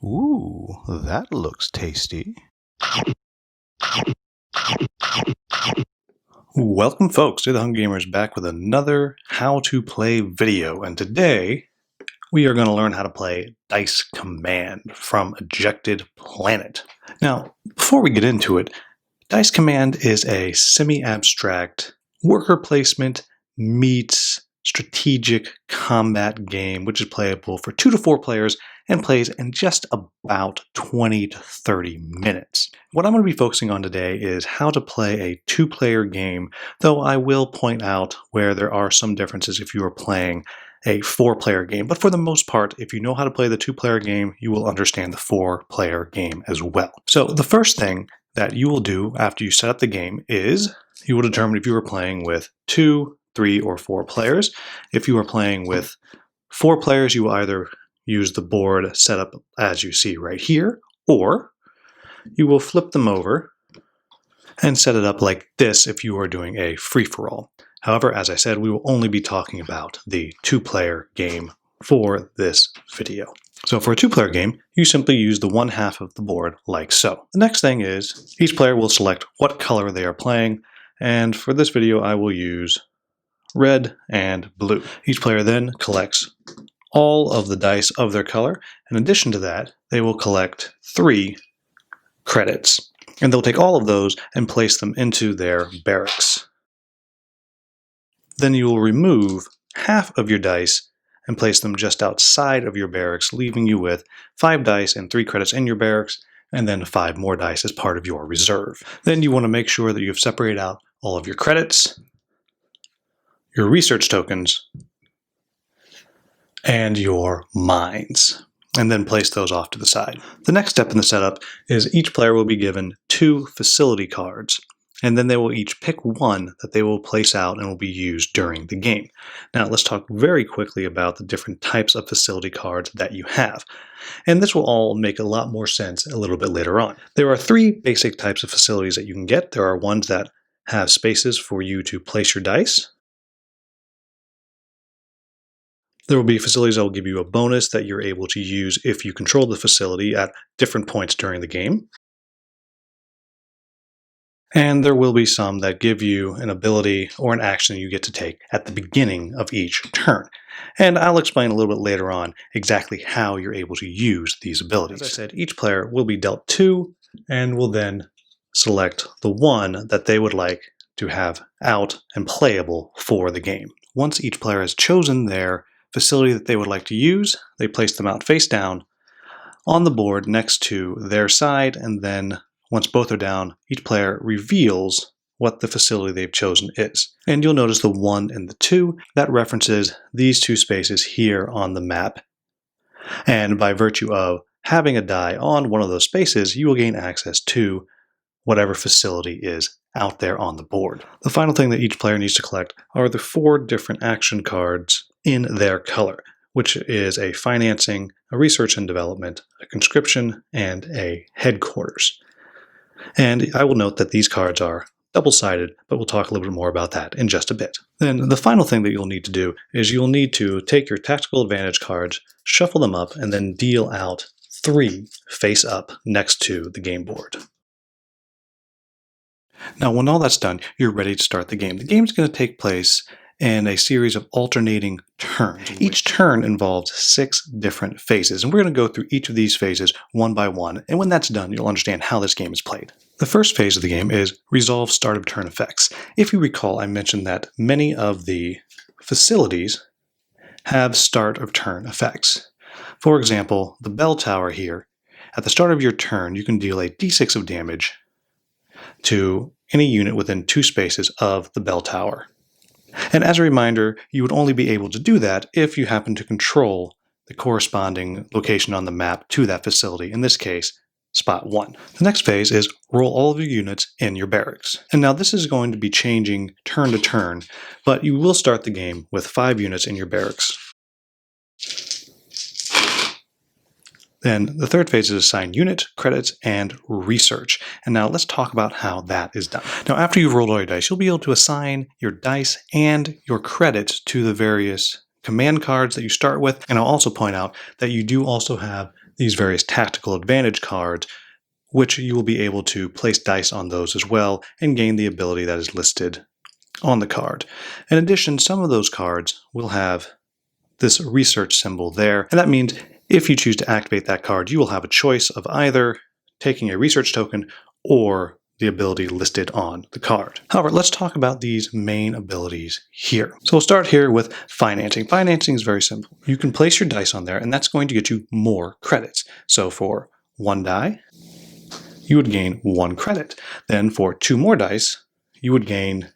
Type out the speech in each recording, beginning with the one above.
Ooh, that looks tasty. Welcome, folks, to the Hungry Gamers back with another how to play video. And today we are going to learn how to play Dice Command from Ejected Planet. Now, before we get into it, Dice Command is a semi-abstract worker placement meets strategic combat game, which is playable for 2 to 4 players and plays in just about 20 to 30 minutes. What I'm going to be focusing on today is how to play a 2-player game, though I will point out where there are some differences if you are playing a 4-player game. But for the most part, if you know how to play the 2-player game, you will understand the 4-player game as well. So the first thing that you will do after you set up the game is you will determine if you are playing with 2, 3, or 4 players. If you are playing with 4 players, you will either use the board set up as you see right here, or you will flip them over and set it up like this if you are doing a free-for-all. However, as I said, we will only be talking about the 2-player game for this video. So for a 2-player game, you simply use the one half of the board like so. The next thing is each player will select what color they are playing, and for this video I will use red and blue. Each player then collects all of the dice of their color. In addition to that, they will collect 3 credits, and they'll take all of those and place them into their barracks. Then you will remove half of your dice and place them just outside of your barracks, leaving you with 5 dice and 3 credits in your barracks, and then 5 more dice as part of your reserve. Then you want to make sure that you've separated out all of your credits, your research tokens, and your mines, and then place those off to the side. The next step in the setup is each player will be given 2 facility cards, and then they will each pick one that they will place out and will be used during the game. Now let's talk very quickly about the different types of facility cards that you have. And this will all make a lot more sense a little bit later on. There are 3 basic types of facilities that you can get. There are ones that have spaces for you to place your dice. There will be facilities that will give you a bonus that you're able to use if you control the facility at different points during the game. And there will be some that give you an ability or an action you get to take at the beginning of each turn. And I'll explain a little bit later on exactly how you're able to use these abilities. As I said, each player will be dealt 2 and will then select the one that they would like to have out and playable for the game. Once each player has chosen their facility that they would like to use, they place them out face down on the board next to their side, and then once both are down, each player reveals what the facility they've chosen is. And you'll notice the 1 and the 2, that references these 2 spaces here on the map. And by virtue of having a die on one of those spaces, you will gain access to whatever facility is out there on the board. The final thing that each player needs to collect are the 4 different action cards in their color, which is a financing, a research and development, a conscription, and a headquarters. And I will note that these cards are double-sided, but we'll talk a little bit more about that in just a bit. Then the final thing that you'll need to do is you'll need to take your tactical advantage cards, shuffle them up, and then deal out 3 face up next to the game board. Now, when all that's done, you're ready to start the game. The game's going to take place in a series of alternating turns. Each turn involves 6 different phases, and we're going to go through each of these phases one by one, and when that's done, you'll understand how this game is played. The first phase of the game is Resolve Start of Turn Effects. If you recall, I mentioned that many of the facilities have start of turn effects. For example, the bell tower here, at the start of your turn, you can deal a d6 of damage to any unit within 2 spaces of the bell tower. And as a reminder, you would only be able to do that if you happen to control the corresponding location on the map to that facility, in this case, spot 1. The next phase is roll all of your units in your barracks. And now this is going to be changing turn to turn, but you will start the game with 5 units in your barracks. Then the third phase is assign unit, credits, and research. And now let's talk about how that is done. Now, after you've rolled all your dice, you'll be able to assign your dice and your credits to the various command cards that you start with. And I'll also point out that you do also have these various tactical advantage cards, which you will be able to place dice on those as well and gain the ability that is listed on the card. In addition, some of those cards will have this research symbol there, and that means if you choose to activate that card, you will have a choice of either taking a research token or the ability listed on the card. However, let's talk about these main abilities here. So we'll start here with financing. Financing is very simple. You can place your dice on there, and that's going to get you more credits. So for 1 die, you would gain 1 credit. Then for 2 more dice, you would gain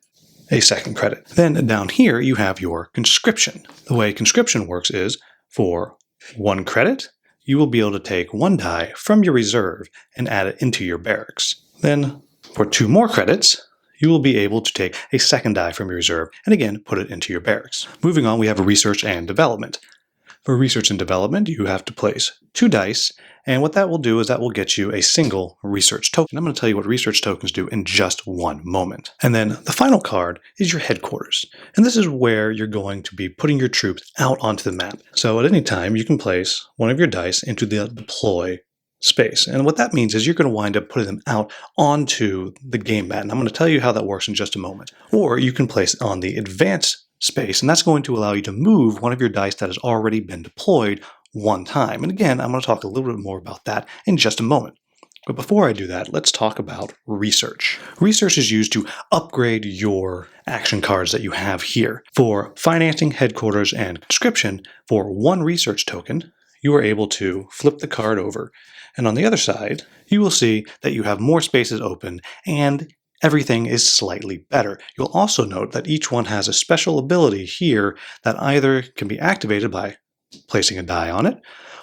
a 2nd credit. Then down here, you have your conscription. The way conscription works is for 1 credit, you will be able to take 1 die from your reserve and add it into your barracks. Then for 2 more credits, you will be able to take a 2nd die from your reserve and again put it into your barracks. Moving on, we have research and development. For research and development, you have to place 2 dice, and what that will do is that will get you a single research token. I'm going to tell you what research tokens do in just one moment. And then the final card is your headquarters. And this is where you're going to be putting your troops out onto the map. So at any time, you can place one of your dice into the deploy space. And what that means is you're going to wind up putting them out onto the game mat. And I'm going to tell you how that works in just a moment. Or you can place it on the advance space, and that's going to allow you to move one of your dice that has already been deployed 1 time. And again, I'm going to talk a little bit more about that in just a moment. But before I do that, let's talk about research. Research is used to upgrade your action cards that you have here. For financing, headquarters, and conscription, for 1 research token, you are able to flip the card over. And on the other side, you will see that you have more spaces open and everything is slightly better. You'll also note that each one has a special ability here that either can be activated by placing a die on it,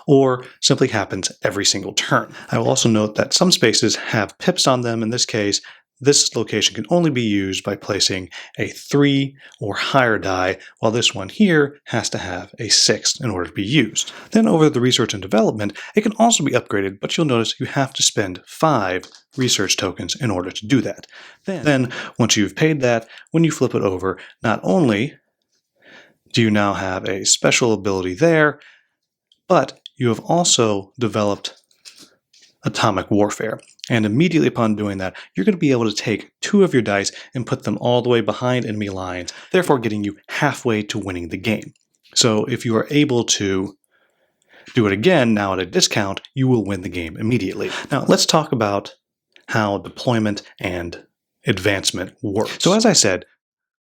or simply happens every single turn. I will also note that some spaces have pips on them. In this case, this location can only be used by placing a 3 or higher die, while this one here has to have a 6 in order to be used. Then over the research and development, it can also be upgraded, but you'll notice you have to spend 5 research tokens in order to do that. Then once you've paid that, when you flip it over, not only do you now have a special ability there, but you have also developed atomic warfare. And immediately upon doing that, you're going to be able to take 2 of your dice and put them all the way behind enemy lines, therefore getting you halfway to winning the game. So if you are able to do it again, now at a discount, you will win the game immediately. Now let's talk about how deployment and advancement work. So as I said,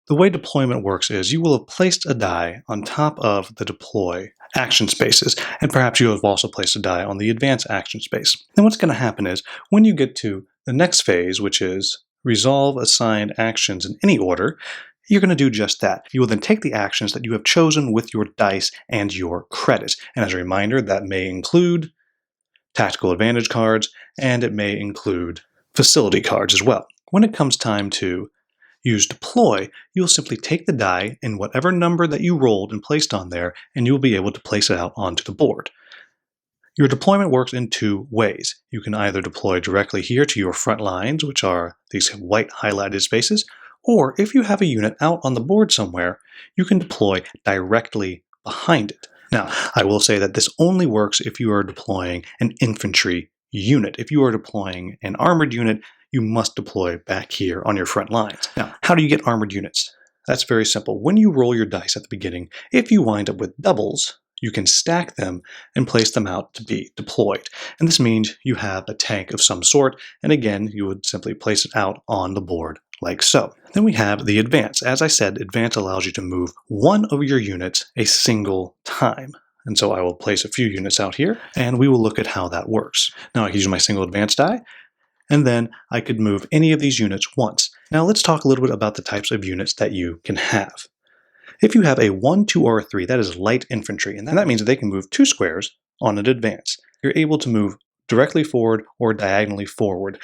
the way deployment works is you will have placed a die on top of the deploy action spaces, and perhaps you have also placed a die on the advance action space. And what's going to happen is when you get to the next phase, which is resolve assigned actions in any order, you're going to do just that. You will then take the actions that you have chosen with your dice and your credit. And as a reminder, that may include tactical advantage cards, and it may include facility cards as well. When it comes time to use deploy, you'll simply take the die in whatever number that you rolled and placed on there, and you'll be able to place it out onto the board. Your deployment works in 2 ways. You can either deploy directly here to your front lines, which are these white highlighted spaces, or if you have a unit out on the board somewhere, you can deploy directly behind it. Now, I will say that this only works if you are deploying an infantry unit. If you are deploying an armored unit, you must deploy back here on your front lines. Now, how do you get armored units? That's very simple. When you roll your dice at the beginning, if you wind up with doubles, you can stack them and place them out to be deployed. And this means you have a tank of some sort, and again, you would simply place it out on the board like so. Then we have the advance. As I said, advance allows you to move one of your units a single time. And so I will place a few units out here, and we will look at how that works. Now I can use my single advance die, and then I could move any of these units once. Now let's talk a little bit about the types of units that you can have. If you have a 1, 2, or a 3, that is light infantry, and that means that they can move 2 squares on an advance. You're able to move directly forward or diagonally forward.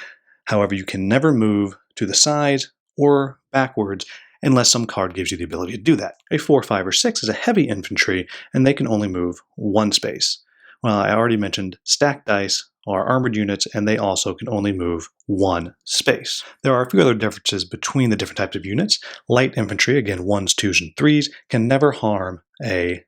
However, you can never move to the sides or backwards unless some card gives you the ability to do that. A 4, 5, or 6 is a heavy infantry, and they can only move 1 space. Well, I already mentioned stacked dice are armored units, and they also can only move 1 space. There are a few other differences between the different types of units. Light infantry, again 1s, 2s, and 3s, can never harm a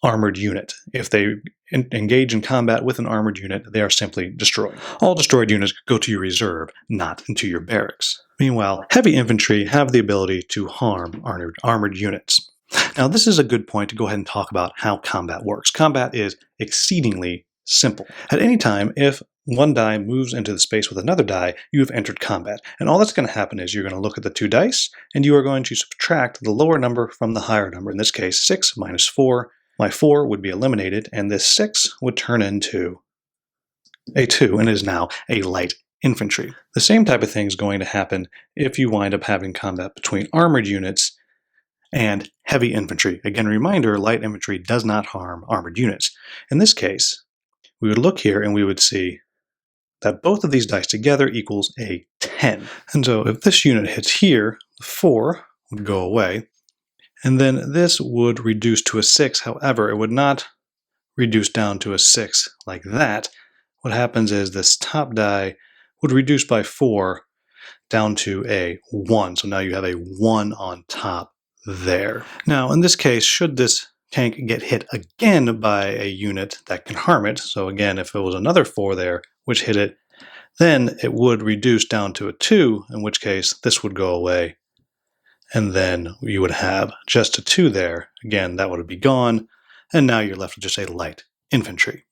armored unit. If they engage in combat with an armored unit, they are simply destroyed. All destroyed units go to your reserve, not into your barracks. Meanwhile, heavy infantry have the ability to harm armored units. Now, this is a good point to go ahead and talk about how combat works. Combat is exceedingly simple. At any time, if one die moves into the space with another die, you have entered combat. And all that's going to happen is you're going to look at the two dice, and you are going to subtract the lower number from the higher number. In this case, 6 minus 4. My 4 would be eliminated, and this 6 would turn into a 2, and is now a light infantry. The same type of thing is going to happen if you wind up having combat between armored units and heavy infantry. Again, reminder, light infantry does not harm armored units. In this case, we would look here and we would see that both of these dice together equals a 10. And so if this unit hits here, the 4 would go away, and then this would reduce to a 6. However, it would not reduce down to a 6 like that. What happens is this top die would reduce by 4 down to a 1. So now you have a 1 on top there. Now, in this case, should this tank get hit again by a unit that can harm it, so again, if it was another 4 there, which hit it, then it would reduce down to a 2, in which case this would go away, and then you would have just a 2 there. Again, that would be gone, and now you're left with just a light infantry.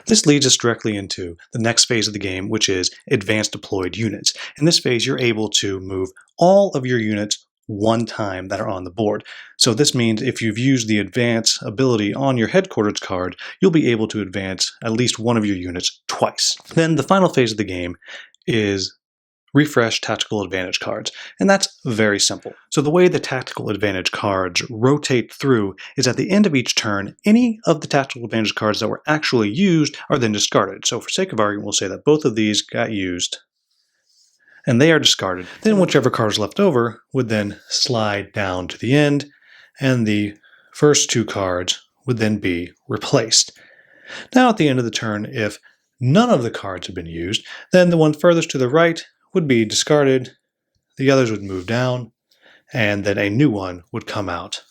This leads us directly into the next phase of the game, which is advanced deployed units. In this phase, you're able to move all of your units one time that are on the board. So this means if you've used the advance ability on your headquarters card, you'll be able to advance at least one of your units twice. Then the final phase of the game is refresh tactical advantage cards, and that's very simple. So the way the tactical advantage cards rotate through is at the end of each turn, any of the tactical advantage cards that were actually used are then discarded. So for sake of argument, we'll say that both of these got used and they are discarded. Then whichever card is left over would then slide down to the end, and the first 2 cards would then be replaced. Now at the end of the turn, if none of the cards have been used, then the one furthest to the right would be discarded, the others would move down, and then a new one would come out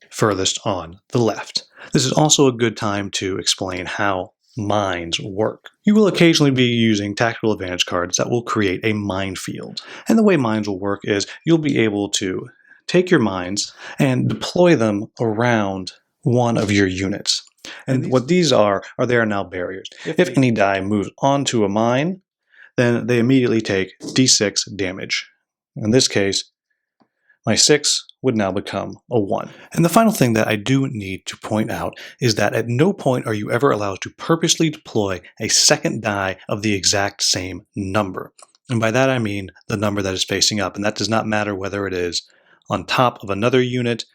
furthest on the left. This is also a good time to explain how mines work. You will occasionally be using tactical advantage cards that will create a minefield. And the way mines will work is you'll be able to take your mines and deploy them around one of your units. And what these are they are now barriers. If any die moves onto a mine, then they immediately take d6 damage. In this case, my 6 would now become a 1. And the final thing that I do need to point out is that at no point are you ever allowed to purposely deploy a second die of the exact same number. And by that I mean the number that is facing up, and that does not matter whether it is on top of another unit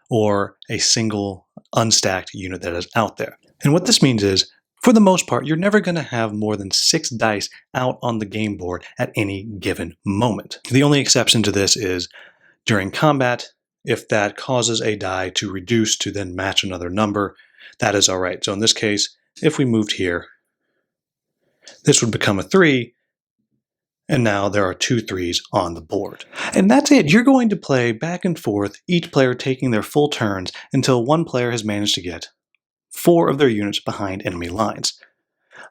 or a single unstacked unit that is out there. And what this means is, for the most part, you're never going to have more than 6 dice out on the game board at any given moment. The only exception to this is during combat. If that causes a die to reduce to then match another number, that is all right. So in this case, if we moved here, this would become a 3, and now there are 2 3s on the board. And that's it. You're going to play back and forth, each player taking their full turns until one player has managed to get 4 of their units behind enemy lines.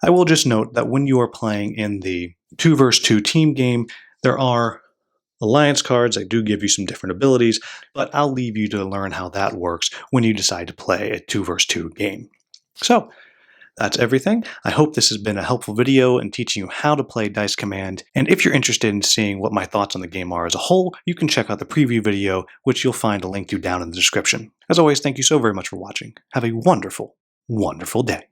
I will just note that when you are playing in the 2 versus 2 team game, there are alliance cards that do give you some different abilities, but I'll leave you to learn how that works when you decide to play a 2 versus 2 game. So that's everything. I hope this has been a helpful video in teaching you how to play Dice Command, and if you're interested in seeing what my thoughts on the game are as a whole, you can check out the preview video, which you'll find a link to down in the description. As always, thank you so very much for watching. Have a wonderful, wonderful day.